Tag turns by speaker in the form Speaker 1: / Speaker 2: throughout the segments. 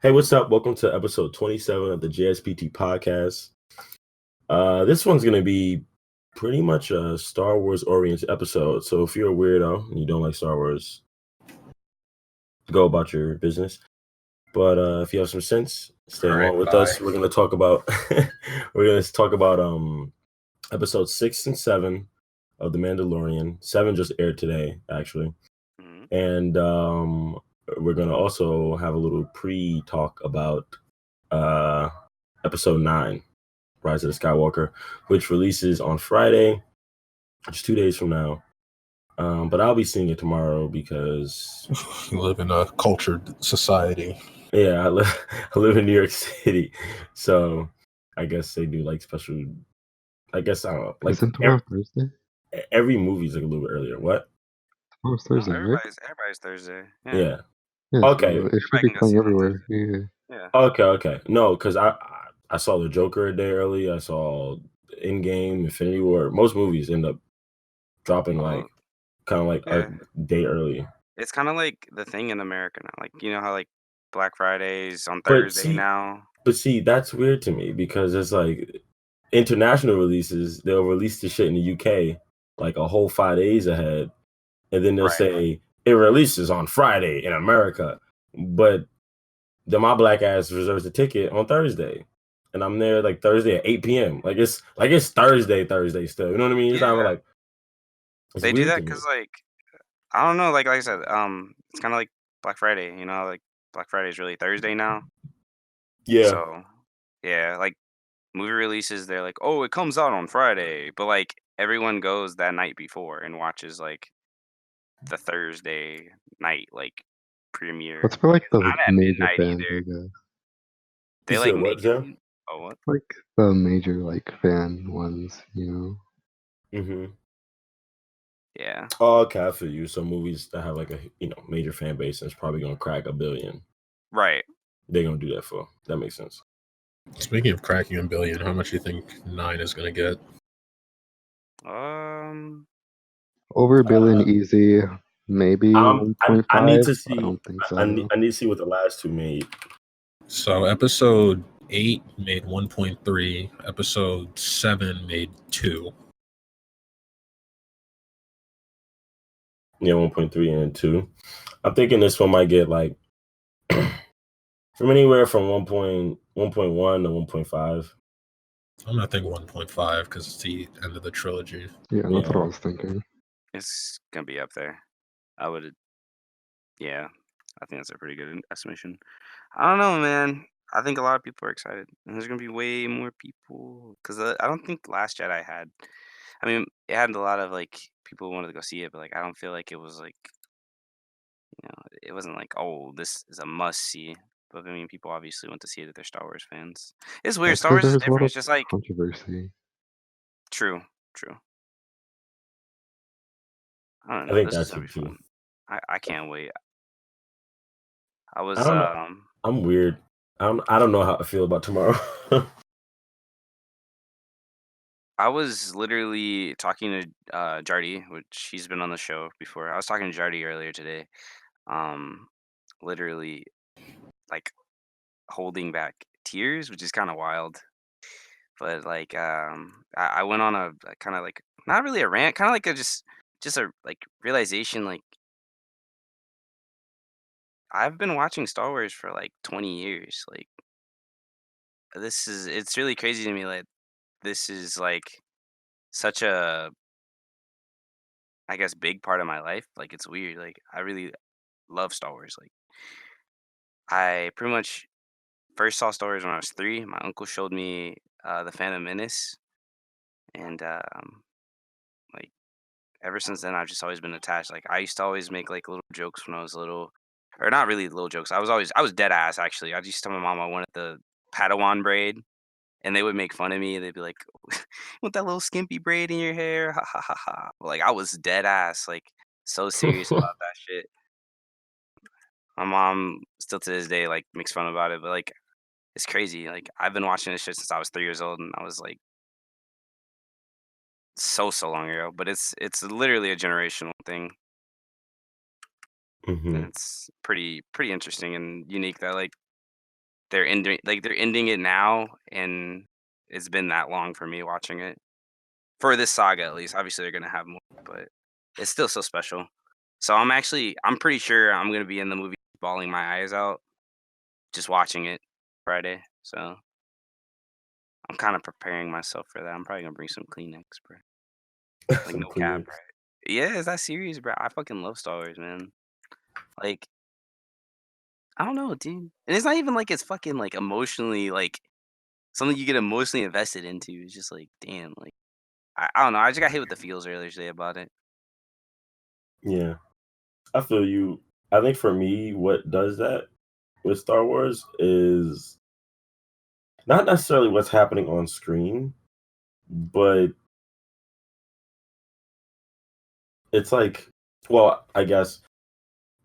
Speaker 1: Hey, what's up? Welcome to episode 27 of the JSPT podcast. This one's going to be pretty much a Star Wars oriented episode. So if you're a weirdo and you don't like Star Wars, go about your business. But if you have some sense, stay
Speaker 2: All right,
Speaker 1: along with
Speaker 2: bye.
Speaker 1: us. We're going to talk about episode 6 and 7 of The Mandalorian. 7 just aired today, actually.
Speaker 3: Mhm.
Speaker 1: And we're going to also have a little pre-talk about episode 9, Rise of the Skywalker, which releases on Friday, which is 2 days from now. But I'll be seeing it tomorrow because
Speaker 2: You live in a cultured society.
Speaker 1: I live in New York City, so I guess they do like special. I guess I don't know. Like
Speaker 4: Isn't tomorrow Thursday?
Speaker 1: every movie's like a little bit earlier. What?
Speaker 4: Tomorrow's
Speaker 3: No,
Speaker 4: Thursday, right?
Speaker 3: everybody's Thursday. Yeah.
Speaker 1: Yeah.
Speaker 4: Yeah,
Speaker 1: Okay.
Speaker 4: so it should
Speaker 3: Everybody
Speaker 4: be
Speaker 3: can go
Speaker 4: playing
Speaker 3: see it on
Speaker 4: everywhere.
Speaker 3: Thursday.
Speaker 4: Yeah.
Speaker 3: Yeah.
Speaker 1: Okay. No, because I saw The Joker a day early. I saw Endgame, Infinity War. Most movies end up dropping like kind of like
Speaker 3: Yeah.
Speaker 1: a day early.
Speaker 3: It's kind of like the thing in America now. Like, you know how like Black Friday's on
Speaker 1: But
Speaker 3: Thursday now?
Speaker 1: But see, that's weird to me because it's like international releases, they'll release the shit in the UK like a whole 5 days ahead. And then they'll
Speaker 3: Right.
Speaker 1: say it releases on Friday in America. But then my black ass reserves a ticket on Thursday. And I'm there like Thursday at 8 p.m. Like it's Thursday still. You know what I mean? It's not even
Speaker 3: Yeah.
Speaker 1: like it's
Speaker 3: They do
Speaker 1: weird
Speaker 3: that
Speaker 1: to me.
Speaker 3: because, like, I don't know. Like I said, it's kind of like Black Friday. You know, like Black Friday is really Thursday now.
Speaker 1: Yeah.
Speaker 3: So, yeah, like movie releases, they're like, oh, it comes out on Friday. But like everyone goes that night before and watches like the Thursday night like premiere.
Speaker 4: That's for like the
Speaker 3: Not at
Speaker 4: major
Speaker 3: midnight
Speaker 4: fans,
Speaker 3: either.
Speaker 4: I guess.
Speaker 3: They
Speaker 1: You
Speaker 3: like
Speaker 1: said what,
Speaker 3: make
Speaker 1: Jeff?
Speaker 3: it. Oh, what?
Speaker 4: Like the major like fan ones, you know.
Speaker 1: Mm-hmm.
Speaker 3: Yeah.
Speaker 1: Oh, okay, I feel you. So movies that have like a major fan base and it's probably gonna crack 1 billion.
Speaker 3: Right.
Speaker 1: They're gonna do that for. That makes sense.
Speaker 2: Speaking of cracking 1 billion, how much do you think 9 is going to get?
Speaker 4: Over a billion easy, maybe 1.5.
Speaker 1: I need to see.
Speaker 4: I don't think so.
Speaker 1: I need to see what the last 2 made.
Speaker 2: So episode 8 made 1.3, episode 7 made 2.
Speaker 1: Yeah, 1.3 and 2. I'm thinking this one might get like from anywhere from 1.1 to 1.5.
Speaker 2: I'm not thinking 1.5 because it's the end of the trilogy.
Speaker 4: Yeah, that's what I was thinking.
Speaker 3: It's gonna be up there. Yeah, I think that's a pretty good estimation. I don't know, man. I think a lot of people are excited, and there's gonna be way more people because I don't think Last Jedi had. I mean, it had a lot of like people who wanted to go see it, but like I don't feel like it was like it wasn't like, oh, this is a must see. But I mean, people obviously went to see it if they're Star Wars fans. It's weird.
Speaker 4: That's
Speaker 3: Star Wars is
Speaker 4: there's a lot
Speaker 3: different.
Speaker 4: of
Speaker 3: It's just like
Speaker 4: controversy.
Speaker 3: true. I don't
Speaker 1: I
Speaker 3: know.
Speaker 1: think
Speaker 3: This is
Speaker 1: that's
Speaker 3: gonna
Speaker 1: it
Speaker 3: be
Speaker 1: too.
Speaker 3: fun. I can't wait. I was
Speaker 1: I don't know. I'm weird. I don't know how I feel about tomorrow.
Speaker 3: I was literally talking to Jardy, which he's been on the show before. I was talking to Jardy earlier today. Literally like holding back tears, which is kind of wild. But like I went on a kind of like not really a rant, kind of like a just a like realization like I've been watching Star Wars for like 20 years. Like it's really crazy to me like this is like such a I guess big part of my life. Like it's weird. Like I really love Star Wars. Like I pretty much first saw Star Wars when I was 3. My uncle showed me the Phantom Menace, and like ever since then, I've just always been attached. Like I used to always make like little jokes when I was little, or not really little jokes. I was dead ass actually. I used to tell my mom I wanted the Padawan braid, and they would make fun of me. They'd be like, "With that little skimpy braid in your hair, ha ha ha ha." But, like I was dead ass, like so serious about that shit. My mom still to this day like makes fun about it, but like it's crazy. Like I've been watching this shit since I was 3 years old, and I was like so long ago. But it's literally a generational thing, and
Speaker 1: Mhm.
Speaker 3: it's pretty interesting and unique that like they're ending it now, and it's been that long for me watching it. For this saga, at least. Obviously, they're gonna have more, but it's still so special. So I'm pretty sure I'm gonna be in the movie bawling my eyes out just watching it Friday. So I'm kind of preparing myself for that. I'm probably gonna bring some Kleenex, bro. Like
Speaker 1: Some
Speaker 3: no cap,
Speaker 1: Kleenex.
Speaker 3: bro. Yeah, is that serious, bro? I fucking love Star Wars, man. Like I don't know, dude. And it's not even like it's fucking like emotionally like something you get emotionally invested into. It's just like damn, like I don't know. I just got hit with the feels earlier today about it.
Speaker 1: Yeah, I feel you. I think for me, what does that with Star Wars is not necessarily what's happening on screen, but it's like, well, I guess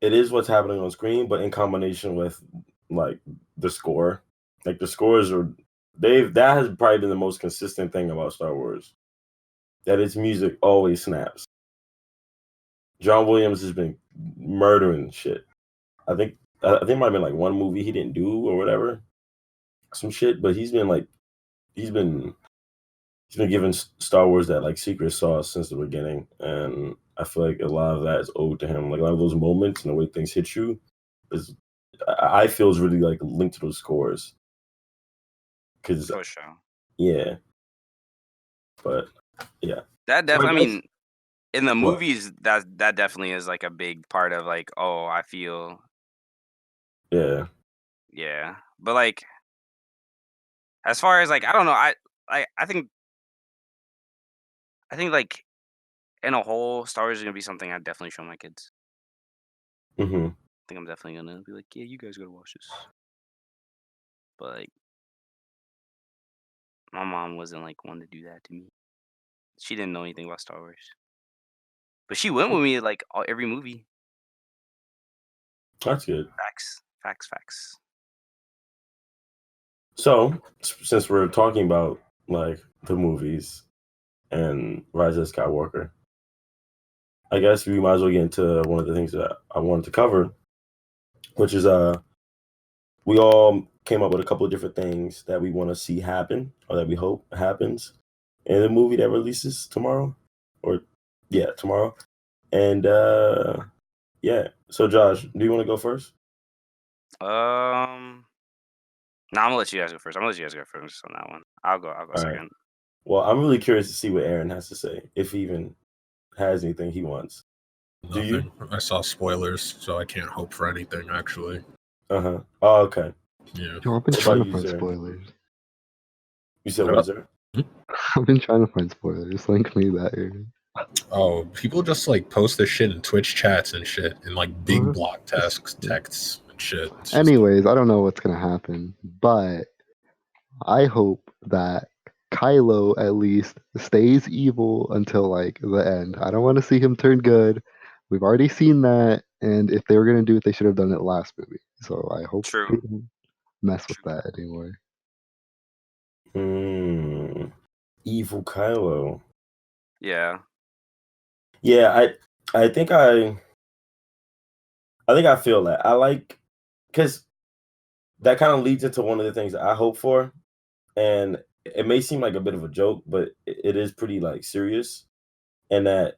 Speaker 1: it is what's happening on screen, but in combination with like the score. Like the scores are that has probably been the most consistent thing about Star Wars. That its music always snaps. John Williams has been murdering shit. I think it might have been like one movie he didn't do or whatever. Some shit, but he's been he's been giving Star Wars that like secret sauce since the beginning, and I feel like a lot of that is owed to him. Like a lot of those moments and the way things hit you is I feel is really like linked to those scores. Because
Speaker 3: For sure.
Speaker 1: yeah, but yeah,
Speaker 3: That
Speaker 1: so I
Speaker 3: definitely. I
Speaker 1: guess
Speaker 3: mean, in the
Speaker 1: what?
Speaker 3: movies, that definitely is like a big part of like, oh, I feel
Speaker 1: Yeah,
Speaker 3: yeah. But like, as far as like, I don't know. I think like in a whole, Star Wars is gonna be something I definitely show my kids.
Speaker 1: hmm
Speaker 3: I think I'm definitely gonna be like, yeah, you guys gotta watch this. But like, my mom wasn't like one to do that to me. She didn't know anything about Star Wars, but she went with me like every movie.
Speaker 1: that's good.
Speaker 3: Facts, facts, facts.
Speaker 1: So since we're talking about like the movies and Rise of Skywalker, I guess we might as well get into one of the things that I wanted to cover, which is we all came up with a couple of different things that we want to see happen or that we hope happens in the movie that releases tomorrow, or yeah, tomorrow. And yeah, so Josh, do you want to go first?
Speaker 3: No, I'm gonna let you guys go first. I'm gonna let you guys go first on that one. I'll go
Speaker 1: All right.
Speaker 3: second.
Speaker 1: Well, I'm really curious to see what Aaron has to say, if he even has anything he wants. Do you?
Speaker 2: Nothing. I saw spoilers, so I can't hope for anything. Actually,
Speaker 1: Oh, okay.
Speaker 2: yeah.
Speaker 4: Yo, I've been
Speaker 1: What
Speaker 4: trying
Speaker 1: about
Speaker 4: to
Speaker 1: you,
Speaker 4: find
Speaker 1: sir?
Speaker 4: spoilers.
Speaker 1: You said
Speaker 2: What
Speaker 1: what,
Speaker 2: up?
Speaker 1: sir?
Speaker 4: I've been trying to find spoilers. Link me that, Aaron.
Speaker 2: Oh, people just like post this shit in Twitch chats and shit in like big
Speaker 4: Huh?
Speaker 2: block texts and shit. It's just,
Speaker 4: Anyways, I don't know what's gonna happen, but I hope that Kylo at least stays evil until like the end. I don't want to see him turn good. We've already seen that, and if they were gonna do it, they should have done it last movie. So I hope
Speaker 3: True.
Speaker 4: they don't mess with that anymore.
Speaker 1: Evil Kylo.
Speaker 3: Yeah.
Speaker 1: Yeah, I think I feel that. I like because that kind of leads into one of the things that I hope for, and it may seem like a bit of a joke, but it is pretty like serious. And that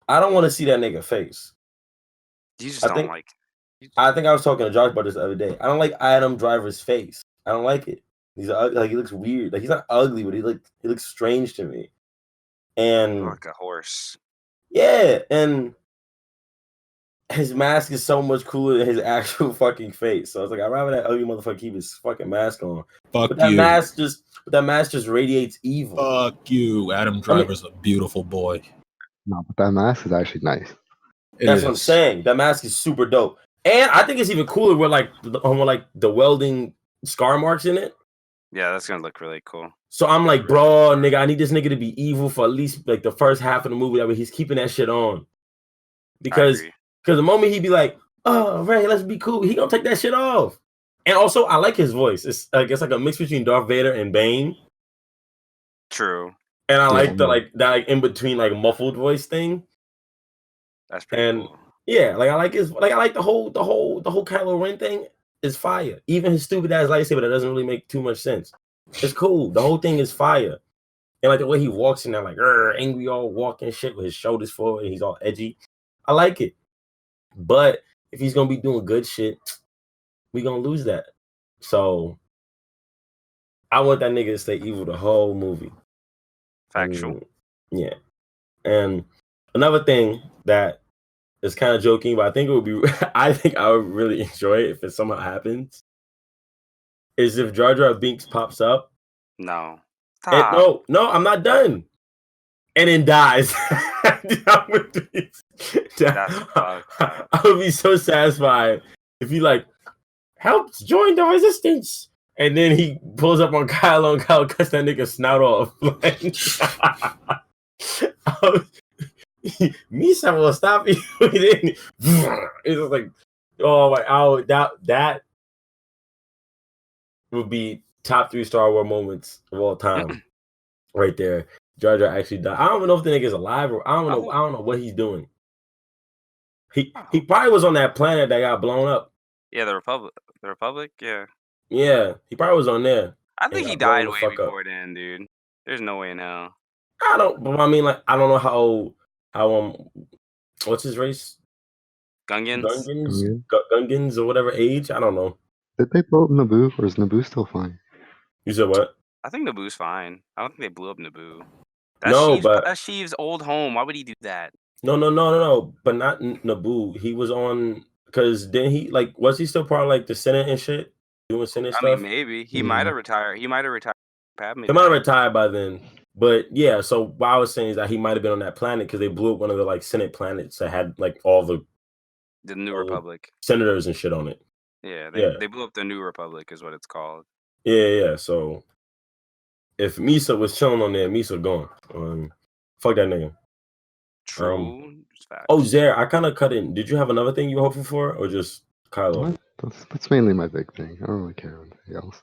Speaker 1: I don't want to see that nigga face.
Speaker 3: You just
Speaker 1: I
Speaker 3: don't
Speaker 1: think
Speaker 3: like.
Speaker 1: I think I was talking to Josh about this the other day. I don't like Adam Driver's face. I don't like it. Like he looks weird. Like he's not ugly, but he looks strange to me. And
Speaker 3: Like a horse.
Speaker 1: yeah, and his mask is so much cooler than his actual fucking face. So I was like, I'd rather that ugly motherfucker keep his fucking mask on.
Speaker 2: fuck
Speaker 1: But that
Speaker 2: you.
Speaker 1: mask just radiates evil.
Speaker 2: Fuck you. Adam
Speaker 1: I mean,
Speaker 2: Driver's a beautiful boy.
Speaker 4: No, but that mask is actually nice.
Speaker 1: that's what I'm saying. That mask is super dope. And I think it's even cooler with like the welding scar marks in it.
Speaker 3: Yeah, that's gonna look really cool.
Speaker 1: So I'm like, bro, nigga, I need this nigga to be evil for at least like the first half of the movie. That way he's keeping that shit on. Because the moment he be like, oh, Ray, let's be cool, he gonna take that shit off. And also, I like his voice. It's I guess like a mix between Darth Vader and Bane.
Speaker 3: True.
Speaker 1: And I like that in between like muffled voice thing.
Speaker 3: That's pretty cool.
Speaker 1: Yeah, like I like the whole Kylo Ren thing. is fire. Even his stupid ass lightsaber that doesn't really make too much sense. It's cool. The whole thing is fire. And like the way he walks in there, like angry, all walking shit with his shoulders forward, and he's all edgy. I like it. But if he's gonna be doing good shit, we gonna lose that. So I want that nigga to stay evil the whole movie.
Speaker 3: Factual.
Speaker 1: Yeah. And another thing that is kind of joking, but I think it would be I think I would really enjoy it if it somehow happens. Is if Jar Jar Binks pops up.
Speaker 3: No.
Speaker 1: And no, I'm not done. And then dies. I would be so satisfied if he like helps join the resistance. And then he pulls up on Kylo and Kylo cuts that nigga snout off. Misa will stop you. It's like, oh my, that would be top 3 Star Wars moments of all time, right there. Jar Jar actually died. I don't even know if the nigga's alive or I don't know what he's doing. He probably was on that planet that got blown up.
Speaker 3: Yeah, the Republic. Yeah.
Speaker 1: Yeah, he probably was on there.
Speaker 3: I think he died way before then, dude. There's no way now.
Speaker 1: I don't know how what's his race? Gungans or whatever age. I don't know.
Speaker 4: Did they blow up Naboo, or is Naboo still fine?
Speaker 1: You said what?
Speaker 3: I think Naboo's fine. I don't think they blew up Naboo. That's Sheev's old home. Why would he do that?
Speaker 1: No. But not Naboo. He was on because then he was he still part of like the Senate and shit, doing Senate stuff?
Speaker 3: I mean, maybe he might have retired. He might have retired.
Speaker 1: He might have retired by then. But yeah, so what I was saying is that he might have been on that planet because they blew up one of the like Senate planets that had like all the
Speaker 3: New Republic
Speaker 1: senators and shit on it.
Speaker 3: Yeah, they blew up the New Republic is what it's called.
Speaker 1: Yeah. So if Misa was chilling on there, Misa gone. Fuck that nigga.
Speaker 3: True.
Speaker 1: Zare, I kind of cut in. Did you have another thing you were hoping for, or just Kylo?
Speaker 4: That's mainly my big thing. I don't really care about anything else.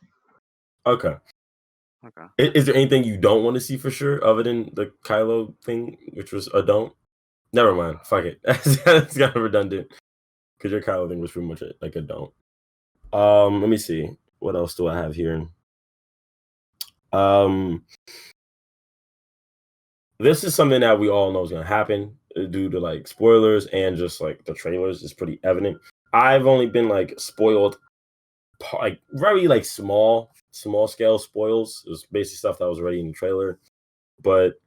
Speaker 1: Okay. Is there anything you don't want to see for sure, other than the Kylo thing, which was a don't? Never mind. Fuck it. That's kind of redundant. Because your Kylo thing was pretty much like a don't. Let me see. What else do I have here? This is something that we all know is gonna happen due to like spoilers and just like the trailers is pretty evident. I've only been like spoiled, like very like small scale spoils. It was basically stuff that was already in the trailer, but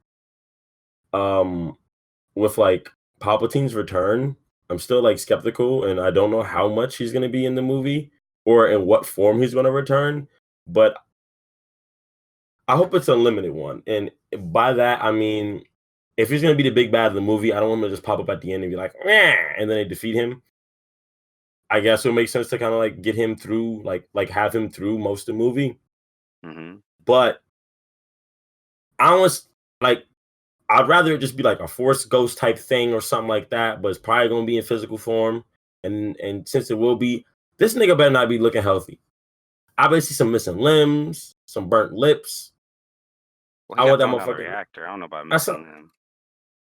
Speaker 1: with like Palpatine's return, I'm still like skeptical, and I don't know how much he's gonna be in the movie or in what form he's gonna return, but I hope it's a limited one. And by that, I mean, if he's going to be the big bad of the movie, I don't want him to just pop up at the end and be like, meh, and then they defeat him. I guess it would make sense to kind of like get him through, like have him through most of the movie.
Speaker 3: Mm-hmm.
Speaker 1: But I'd rather it just be like a Force Ghost type thing or something like that, but it's probably going to be in physical form. And since it will be, this nigga better not be looking healthy. I better see some missing limbs, some burnt lips.
Speaker 3: Well, I want that motherfucker reactor. I don't know about missing him.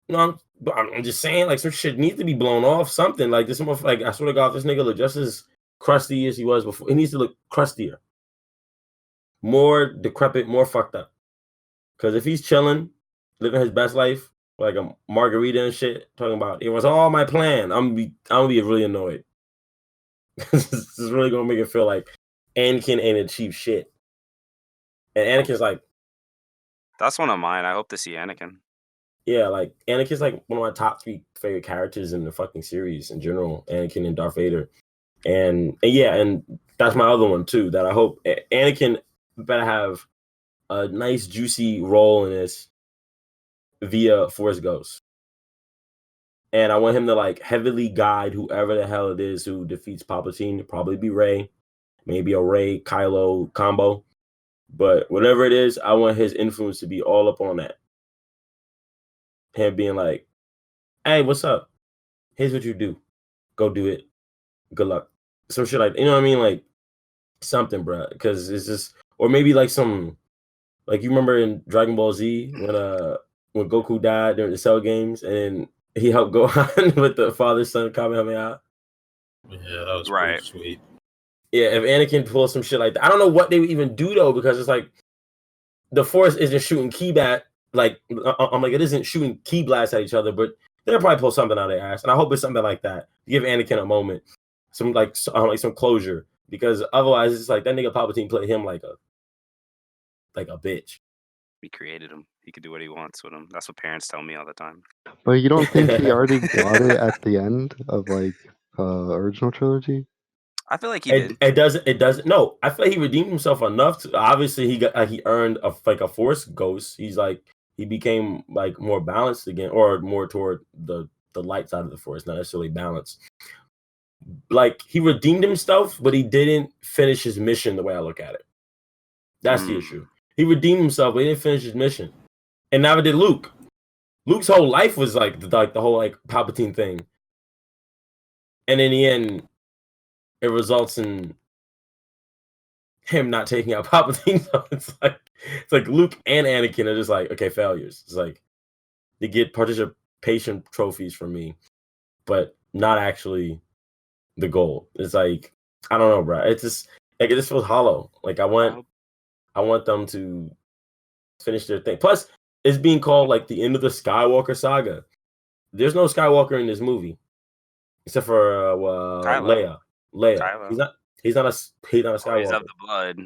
Speaker 1: No, I'm just saying, like, some shit needs to be blown off. Something like this. Like, I swear to God, this nigga look just as crusty as he was before. He needs to look crustier, more decrepit, more fucked up. Because if he's chilling, living his best life, like a margarita and shit, talking about it was all my plan, I'm gonna be really annoyed. This is really gonna make it feel like Anakin ain't achieved shit, and Anakin's like.
Speaker 3: That's one of mine. I hope to see Anakin.
Speaker 1: Yeah, like Anakin's like one of my top 3 favorite characters in the fucking series in general. Anakin and Darth Vader, and that's my other one too. That I hope Anakin better have a nice juicy role in this via Force Ghost, and I want him to like heavily guide whoever the hell it is who defeats Palpatine. Probably be Rey, maybe a Rey Kylo combo. But whatever it is, I want his influence to be all up on that. Him being like, hey, what's up? Here's what you do. Go do it. Good luck. Some shit like, you know what I mean? Like something, bro. Because it's just, or maybe like some, like you remember in Dragon Ball Z when Goku died during the Cell games and he helped Gohan with the father-son Kamehameha.
Speaker 2: Yeah, that was pretty sweet.
Speaker 1: Yeah, if Anakin pulls some shit like that, I don't know what they would even do though, because it's like the Force isn't shooting I'm like, it isn't shooting key blasts at each other, but they'll probably pull something out of their ass, and I hope it's something like that. Give Anakin a moment, some closure, because otherwise it's like that nigga Palpatine played him like a bitch.
Speaker 3: He created him. He could do what he wants with him. That's what parents tell me all the time.
Speaker 4: But you don't think he already got it at the end of like original trilogy?
Speaker 3: I feel like he did.
Speaker 1: It doesn't. No, I feel like he redeemed himself enough to. Obviously, he earned a Force ghost. He became like more balanced again, or more toward the light side of the Force, not necessarily balanced. Like he redeemed himself, but he didn't finish his mission the way I look at it. That's the issue. He redeemed himself, but he didn't finish his mission. And neither did Luke. Luke's whole life was like the whole like Palpatine thing. And in the end, it results in him not taking out Palpatine. So it's like Luke and Anakin are just like, okay, failures. It's like they get participation trophies from me, but not actually the goal. It's like, I don't know, bro. It's just like it just feels hollow. Like I want them to finish their thing. Plus, it's being called like the end of the Skywalker saga. There's no Skywalker in this movie, except for Leia. Kylo. He's not a Skywalker.
Speaker 3: He's of the blood.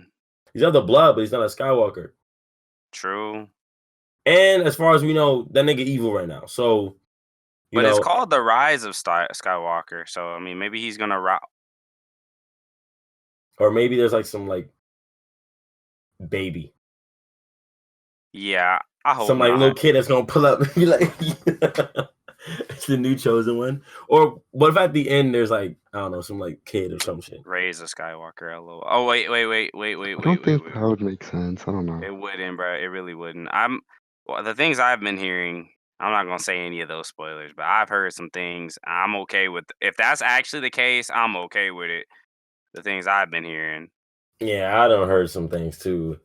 Speaker 1: He's of the blood, but he's not a Skywalker.
Speaker 3: True.
Speaker 1: And as far as we know, that nigga evil right now. So,
Speaker 3: but it's called the Rise of Skywalker. So I mean, maybe he's gonna
Speaker 1: or maybe there's like some like baby.
Speaker 3: Yeah, I hope
Speaker 1: some like little kid that's gonna pull up and be like, it's the new chosen one. Or what if at the end there's like, I don't know, some like kid or some shit.
Speaker 3: Raise a Skywalker. LOL. Oh wait.
Speaker 4: I don't think that would make sense. I don't know.
Speaker 3: It wouldn't, bro. It really wouldn't. The things I've been hearing. I'm not gonna say any of those spoilers, but I've heard some things. I'm okay with. If that's actually the case, I'm okay with it. The things I've been hearing.
Speaker 1: Yeah, I done heard some things too.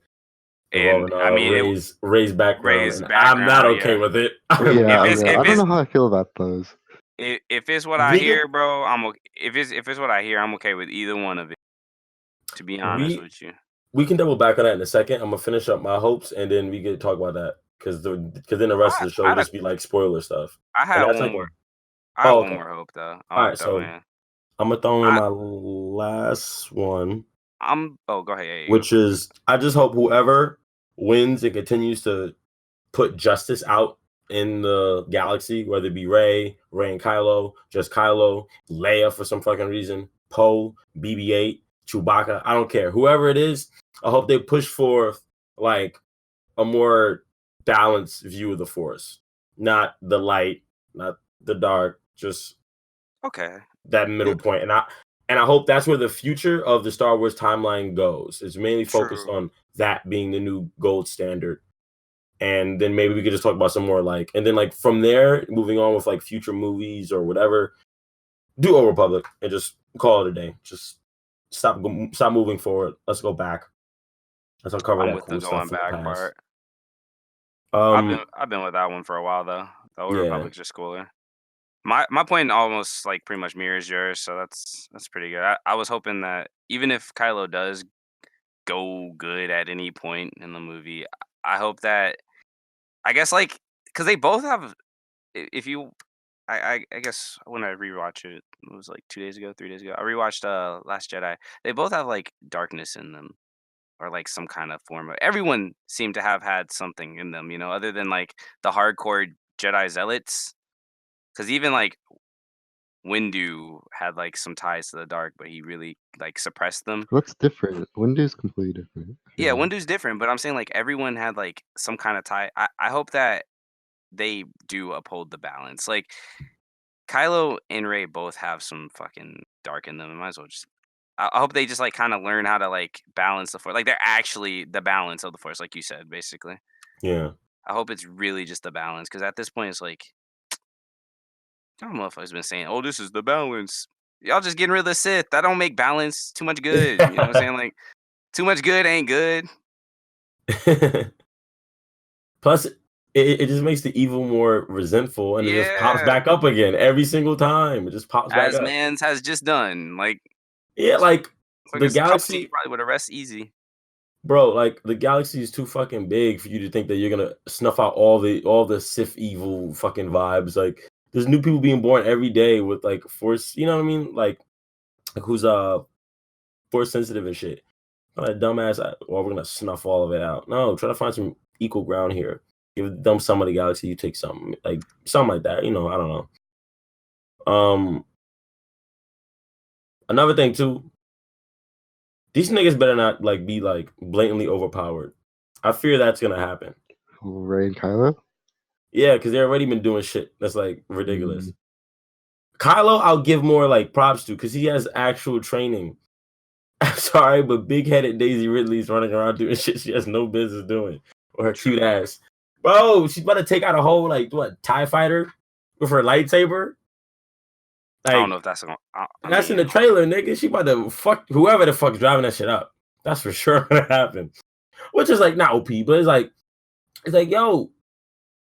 Speaker 3: And I mean,
Speaker 1: Ray's background. I'm not okay with it.
Speaker 4: I don't know how I feel about those.
Speaker 3: If it's what I hear, bro, I'm okay. If it's what I hear, I'm okay with either one of it. To be honest with you,
Speaker 1: we can double back on that in a second. I'm gonna finish up my hopes, and then we can talk about that because then the rest of the show will just be like spoiler stuff.
Speaker 3: I have one more. I have one more hope though.
Speaker 1: All right, so I'm gonna throw in my last one.
Speaker 3: Go ahead.
Speaker 1: Which is, I just hope whoever wins and continues to put justice out in the galaxy, whether it be Rey and Kylo, just Kylo, Leia for some fucking reason, Poe, BB-8, Chewbacca, I don't care. Whoever it is, I hope they push forth like a more balanced view of the Force. Not the light, not the dark, just that middle point. And I hope that's where the future of the Star Wars timeline goes. It's mainly focused on that being the new gold standard. And then maybe we could just talk about some more and then from there, moving on with future movies or whatever, do Old Republic and just call it a day. Just stop moving forward. Let's go back. Let's uncover that cool stuff.
Speaker 3: Part. I've been with that one for a while though. The Old Republic's just cooler. My point almost pretty much mirrors yours, so that's pretty good. I was hoping that even if Kylo does go good at any point in the movie, I hope that I guess because they both have. If you, I guess when I rewatch it was 3 days ago. I rewatched Last Jedi. They both have darkness in them, or some kind of form of. Everyone seemed to have had something in them, other than the hardcore Jedi zealots. Because even Windu had some ties to the dark, but he really suppressed them.
Speaker 4: What's different? Windu's completely different.
Speaker 3: Yeah, Windu's different, but I'm saying everyone had some kind of tie. I hope that they do uphold the balance. Kylo and Rey both have some fucking dark in them. I might as well just. I hope they just kind of learn how to balance the Force. They're actually the balance of the Force, like you said, basically.
Speaker 1: Yeah.
Speaker 3: I hope it's really just the balance, because at this point it's I don't know if I've been saying, "Oh, this is the balance." Y'all just getting rid of the Sith. That don't make balance. Too much good. You know what I'm saying? Too much good ain't good.
Speaker 1: Plus, it just makes the evil more resentful, and it just pops back up again every single time. It just pops back up.
Speaker 3: As Mans has just done. Fucking
Speaker 1: galaxy,
Speaker 3: probably would arrest easy.
Speaker 1: bro, like the galaxy is too fucking big for you to think that you're gonna snuff out all the Sith evil fucking vibes. Like there's new people being born every day with like force, you know what I mean? Like who's force sensitive and shit. Not a dumbass. Well, we're gonna snuff all of it out. No, try to find some equal ground here. Give them some of the galaxy, you take something like that. You know, I don't know. Another thing too. These niggas better not like be like blatantly overpowered. I fear that's gonna happen.
Speaker 4: Rey and Kylo.
Speaker 1: Yeah, because they've already been doing shit that's like ridiculous.
Speaker 4: Mm.
Speaker 1: Kylo, I'll give more like props to because he has actual training. I'm sorry, but big-headed Daisy Ridley's running around doing shit she has no business doing. Or her cute ass. Bro, she's about to take out a whole like TIE fighter with her lightsaber. Like,
Speaker 3: I don't know if that's
Speaker 1: that's in the trailer, nigga. She about to fuck whoever the fuck's driving that shit up. That's for sure gonna happen. Which is like not OP, but it's like, yo,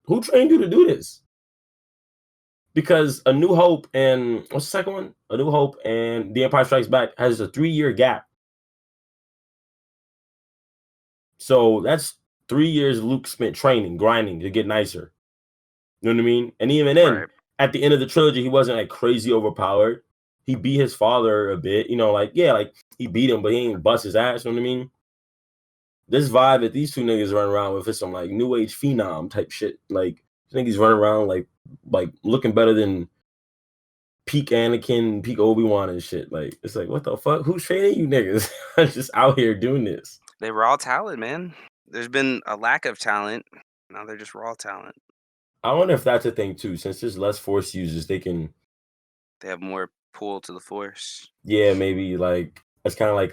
Speaker 1: who trained you to do this? Because A New Hope and what's the second one? A New Hope and The Empire Strikes Back has a 3-year gap. So that's 3 years Luke spent training, grinding to get nicer. You know what I mean? And even then, at the end of the trilogy, he wasn't like crazy overpowered. He beat his father a bit, you know, like he beat him, but he ain't bust his ass. You know what I mean? This vibe that these two niggas run around with is some like new age phenom type shit. Like I think he's running around like looking better than peak Anakin, peak Obi-Wan and shit. Like it's like what the fuck? Who's training you niggas? Just out here doing this.
Speaker 3: They raw talent, man. There's been a lack of talent. Now they're just raw talent.
Speaker 1: I wonder if that's a thing too. Since there's less force users, they
Speaker 3: have more pull to the force.
Speaker 1: Yeah, maybe like it's kind of like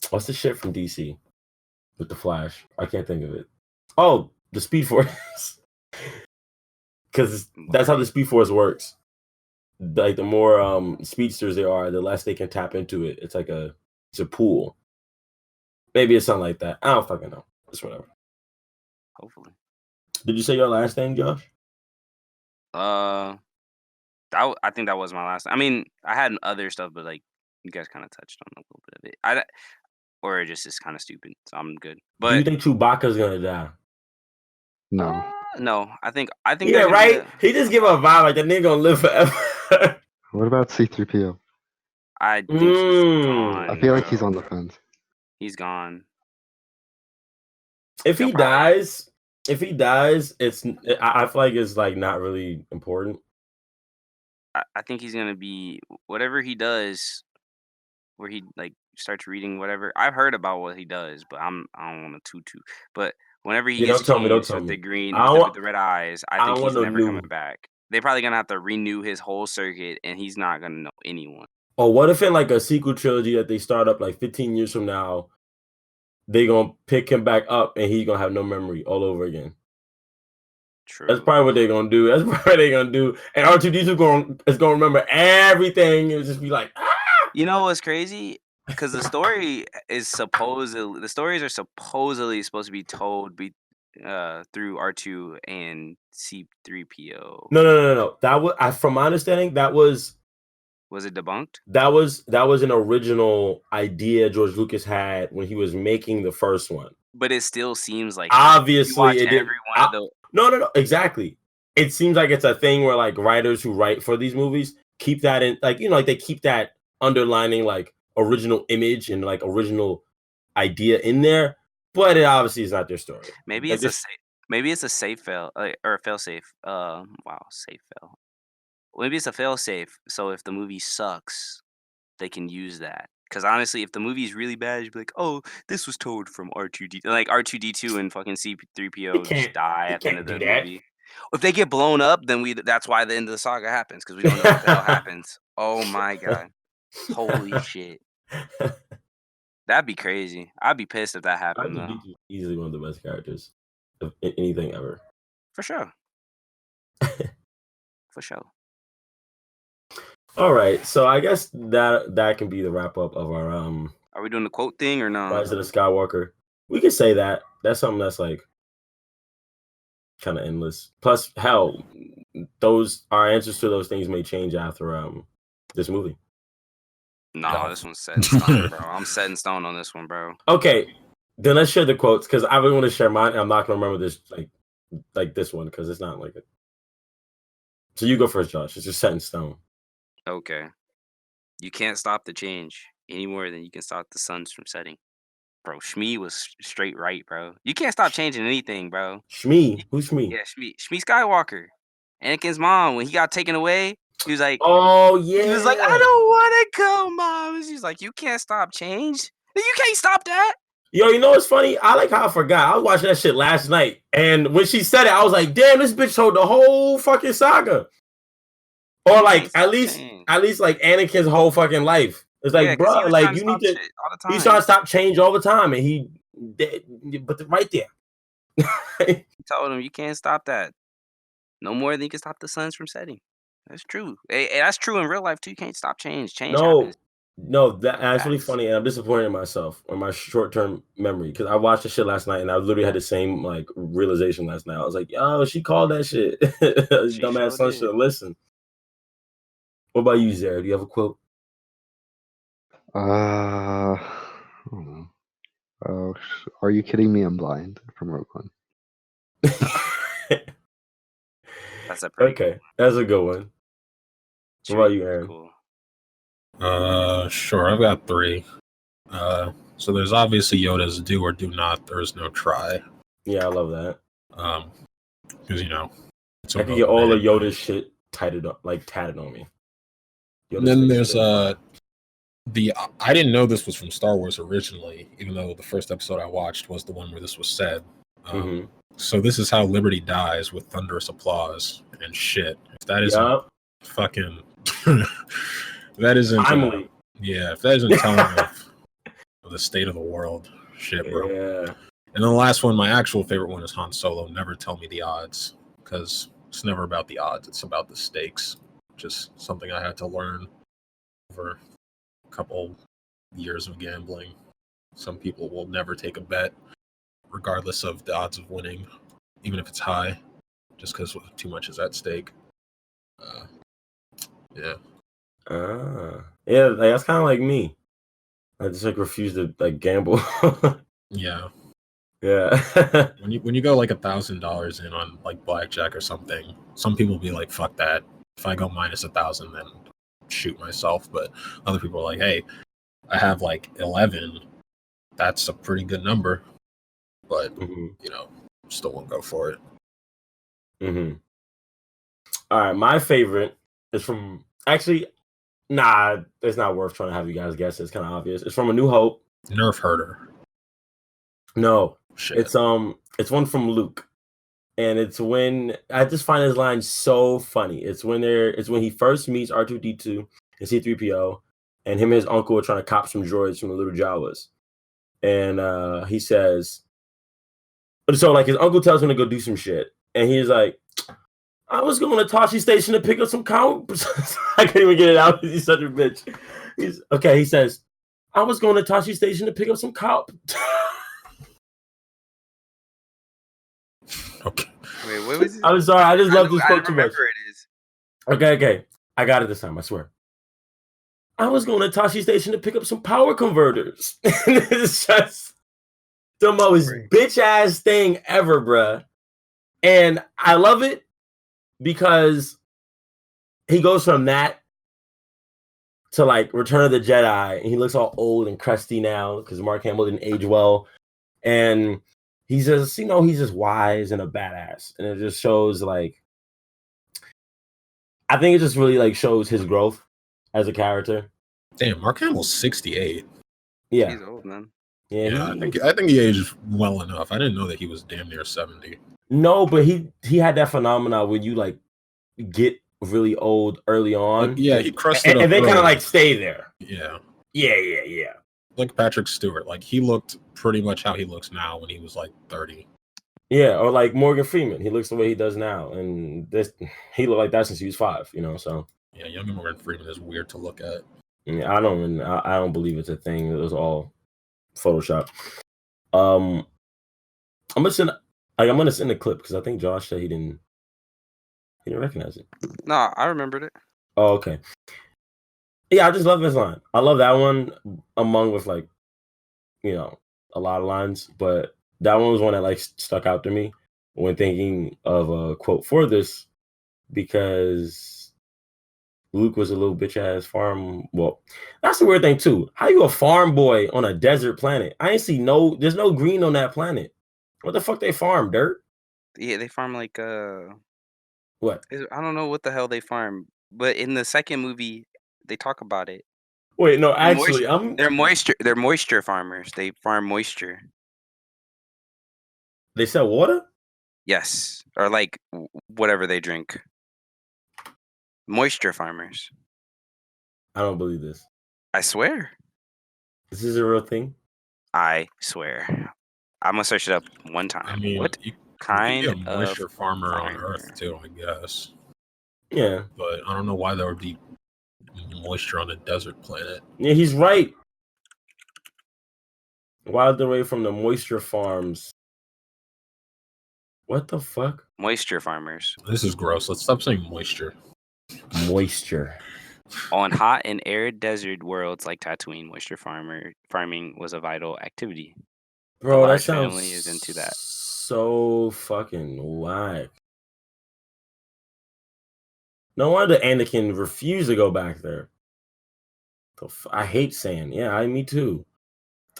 Speaker 1: what's the shit from DC with the Flash? I can't think of it. Oh, the Speed Force. Because that's how the Speed Force works. Like the more speedsters there are, the less they can tap into it. It's like it's a pool. Maybe it's something like that. I don't fucking know. It's whatever.
Speaker 3: Hopefully.
Speaker 1: Did you say your last thing, Josh?
Speaker 3: I think that was my last. I mean, I had other stuff, but like you guys kind of touched on a little bit of it. Or it just is kind of stupid, so I'm good. But
Speaker 1: do you think Chewbacca's gonna die?
Speaker 4: No.
Speaker 3: No, I think.
Speaker 1: Yeah, right. He just give a vibe like that nigga gonna live forever.
Speaker 4: What about C-3PO?
Speaker 3: I think he's gone.
Speaker 4: I feel like he's on the fence.
Speaker 3: He's gone.
Speaker 1: If he dies, it's. I feel like it's like not really important.
Speaker 3: I think he's gonna be whatever he does, where he like starts reading whatever. I've heard about what he does, but I don't want to tutu. But whenever he gets changed with the green, with the red eyes, I think he's never coming back. They're probably gonna have to renew his whole circuit, and he's not gonna know anyone.
Speaker 1: Or what if in like a sequel trilogy that they start up like 15 years from now, they gonna pick him back up and he's gonna have no memory all over again.
Speaker 3: True.
Speaker 1: That's probably what they're gonna do. And R2D2 is gonna remember everything and just be like, ah!
Speaker 3: You know what's crazy? Because the stories are supposedly supposed to be told through R2 and C-3PO.
Speaker 1: No. That was from my understanding. Was
Speaker 3: it debunked?
Speaker 1: That was an original idea George Lucas had when he was making the first one.
Speaker 3: But it still seems like
Speaker 1: obviously it did.
Speaker 3: No,
Speaker 1: exactly. It seems like it's a thing where like writers who write for these movies keep that in, like, you know, like they keep that underlining like original image and like original idea in there, but it obviously is not their story.
Speaker 3: Maybe
Speaker 1: like
Speaker 3: it's a safe fail or a fail safe. Safe fail. Maybe it's a fail safe. So if the movie sucks, they can use that. Because honestly, if the movie is really bad, you'd be like, "Oh, this was told from R2D, like R2D2 and fucking C-3PO just die at the end of the movie." If they get blown up, then that's why the end of the saga happens, because we don't know what the hell happens. Oh my god, holy shit, that'd be crazy. I'd be pissed if that happened. Though.
Speaker 1: Easily one of the best characters of anything ever.
Speaker 3: For sure. For sure.
Speaker 1: All right, so I guess that can be the wrap up of our
Speaker 3: Are we doing the quote thing or no?
Speaker 1: Rise of the Skywalker. We can say that. That's something that's like kind of endless. Plus, hell, our answers to those things may change after this movie.
Speaker 3: Nah, this one's set in stone, bro. I'm set in stone on this one, bro.
Speaker 1: Okay, then let's share the quotes because I really want to share mine. And I'm not gonna remember this like this one because it's not like it. So you go first, Josh. It's just set in stone.
Speaker 3: Okay. You can't stop the change any more than you can stop the suns from setting. Bro, Shmi was straight right, bro. You can't stop changing anything, bro.
Speaker 1: Shmi, who's Shmi?
Speaker 3: Yeah, Shmi Skywalker. Anakin's mom, when he got taken away, he was like,
Speaker 1: Oh yeah.
Speaker 3: he was like, I don't want to go, mom. And she's like, you can't stop change. You can't stop that.
Speaker 1: Yo, you know what's funny? I like how I forgot. I was watching that shit last night, and when she said it, I was like, "Damn, this bitch told the whole fucking saga." Or like at least like Anakin's whole fucking life. It's like, bro, like you need to. He's trying to stop change all the time, and he, but right there.
Speaker 3: He told him, you can't stop that. No more than you can stop the suns from setting. That's true. Hey, that's true in real life too. You can't stop change. Change happens.
Speaker 1: No, that's really funny, and I'm disappointed in myself or my short-term memory because I watched the shit last night, and I literally had the same like realization last night. I was like, "Yo, she called that shit." Dumbass son should listen. What about you, Zara? Do you have a quote?
Speaker 4: I don't know. Oh, are you kidding me? I'm blind from Rogue One.
Speaker 3: That's a pretty
Speaker 1: okay. That's a good one. What about you, Aaron?
Speaker 3: Cool.
Speaker 2: Sure. I've got 3. So there's obviously Yoda's do or do not. There is no try.
Speaker 1: Yeah, I love that.
Speaker 2: Because it's
Speaker 1: I can get all of Yoda's shit tatted on me.
Speaker 2: And then there's I didn't know this was from Star Wars originally, even though the first episode I watched was the one where this was said. So this is how Liberty dies, with thunderous applause and shit. If that isn't fucking, that isn't. If that isn't telling of the state of the world, shit, bro.
Speaker 1: Yeah.
Speaker 2: And then the last one, my actual favorite one, is Han Solo. Never tell me the odds, because it's never about the odds. It's about the stakes. Just something I had to learn over a couple years of gambling. Some people will never take a bet, regardless of the odds of winning, even if it's high, just because too much is at stake. Yeah.
Speaker 1: Yeah, that's kind of like me. I just refuse to gamble.
Speaker 2: Yeah.
Speaker 1: Yeah.
Speaker 2: when you go like $1,000 in on like blackjack or something, some people will be like, "Fuck that. If I go minus 1,000, then shoot myself." But other people are like, "Hey, I have like 11. That's a pretty good number." But still won't go for it.
Speaker 1: All right, my favorite is from it's not worth trying to have you guys guess. It's kind of obvious. It's from A New Hope.
Speaker 2: Nerf herder.
Speaker 1: No,
Speaker 2: shit.
Speaker 1: It's one from Luke, and it's when I just find his line so funny. It's when he first meets R2D2 and C3PO, and him and his uncle are trying to cop some droids from the little Jawas, and he says, so like his uncle tells him to go do some shit, and he's like, "I was going to Tashi Station to pick up some cow." I can't even get it out. He's such a bitch. He says, "I was going to Tashi Station to pick up some cow."
Speaker 2: Okay.
Speaker 3: Wait, what was it?
Speaker 1: I'm sorry. I just love this quote too much.
Speaker 3: It is.
Speaker 1: Okay. I got it this time. I swear. "I was going to Tashi Station to pick up some power converters." It's just the most bitch ass thing ever, bruh. And I love it because he goes from that to like Return of the Jedi, and he looks all old and crusty now because Mark Hamill didn't age well, and he's just he's just wise and a badass, and it just shows like I think it just really like shows his growth as a character.
Speaker 2: Damn, Mark Hamill's 68.
Speaker 1: Yeah,
Speaker 3: he's old, man.
Speaker 2: Yeah, I think he aged well enough. I didn't know that he was damn near 70.
Speaker 1: No, but he had that phenomena when you like get really old early on.
Speaker 2: Yeah, he crushed it up
Speaker 1: and they kind of like stay there.
Speaker 2: Yeah.
Speaker 1: Like
Speaker 2: Patrick Stewart, like he looked pretty much how he looks now when he was like 30.
Speaker 1: Yeah, or like Morgan Freeman, he looks the way he does now, and he looked like that since he was 5. So
Speaker 2: yeah, younger Morgan Freeman is weird to look at.
Speaker 1: Yeah, I don't believe it's a thing. It was all Photoshop. I'm gonna send a clip because I think Josh said he didn't recognize it.
Speaker 3: No, I remembered it.
Speaker 1: Oh, okay. Yeah, I just love this line. I love that one among with like, you know, a lot of lines, but that one was one that like stuck out to me when thinking of a quote for this because Luke was a little bitch ass farm. Well, that's the weird thing too. How you a farm boy on a desert planet? I ain't see there's no green on that planet. What the fuck they farm? Dirt?
Speaker 3: Yeah, they farm like
Speaker 1: What?
Speaker 3: I don't know what the hell they farm, but in the second movie they talk about it.
Speaker 1: Wait, no,
Speaker 3: They're moist.
Speaker 1: actually,
Speaker 3: They're moisture farmers. They farm moisture.
Speaker 1: they sell water?
Speaker 3: Yes, or like whatever they drink. Moisture farmers.
Speaker 1: I don't believe this.
Speaker 3: I swear.
Speaker 1: This is a real thing.
Speaker 3: I swear. I'm gonna search it up one time.
Speaker 2: I mean,
Speaker 3: what
Speaker 2: you
Speaker 3: kind
Speaker 2: could be a
Speaker 3: of
Speaker 2: moisture farmer on
Speaker 3: farmer?
Speaker 2: Earth too, I guess.
Speaker 1: Yeah.
Speaker 2: But I don't know why there would be moisture on a desert planet.
Speaker 1: Yeah, he's right. Wild away from the moisture farms. What the fuck?
Speaker 3: Moisture farmers.
Speaker 2: This is gross. Let's stop saying moisture.
Speaker 1: Moisture.
Speaker 3: On hot and arid desert worlds like Tatooine, moisture farming was a vital activity.
Speaker 1: Bro,
Speaker 3: The
Speaker 1: that
Speaker 3: large
Speaker 1: sounds
Speaker 3: family is into that.
Speaker 1: so fucking whack. No wonder Anakin refused to go back there. I hate sand. Yeah, me too.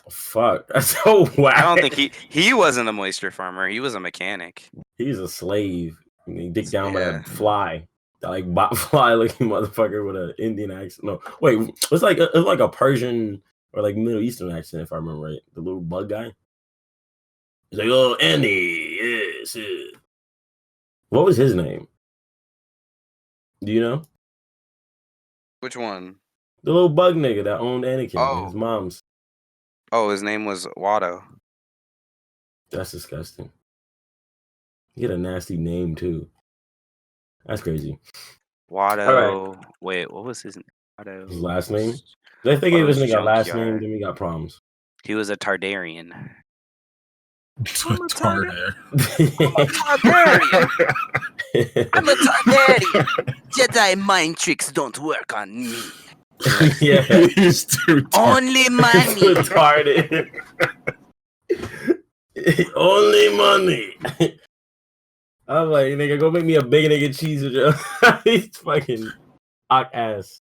Speaker 1: Fuck, that's so whack.
Speaker 3: I don't think he wasn't a moisture farmer. He was a mechanic.
Speaker 1: He's a slave. He dick down by that fly, that like bot fly looking motherfucker with an Indian accent. No, wait, it's like a Persian or like Middle Eastern accent if I remember right. The little bug guy. He's like, oh, Andy, yes. What was his name? Do you know?
Speaker 3: Which one?
Speaker 1: The little bug nigga that owned Anakin.
Speaker 3: Oh.
Speaker 1: His mom's.
Speaker 3: Oh, his name was Watto.
Speaker 1: That's disgusting. He had a nasty name too. That's crazy.
Speaker 3: Watto. Right. Wait, what was his name? Watto.
Speaker 1: His last name? If they gave his nigga a last name, then we got problems.
Speaker 3: He was a Targaryen.
Speaker 2: I'm a Targaryen.
Speaker 3: I'm a Targaryen. Jedi mind tricks don't work on me.
Speaker 1: Yeah,
Speaker 2: he's too
Speaker 3: only money.
Speaker 1: Retarded. Only money. I'm like, nigga, go make me a bacon, egg, and cheese with your he's fucking ass.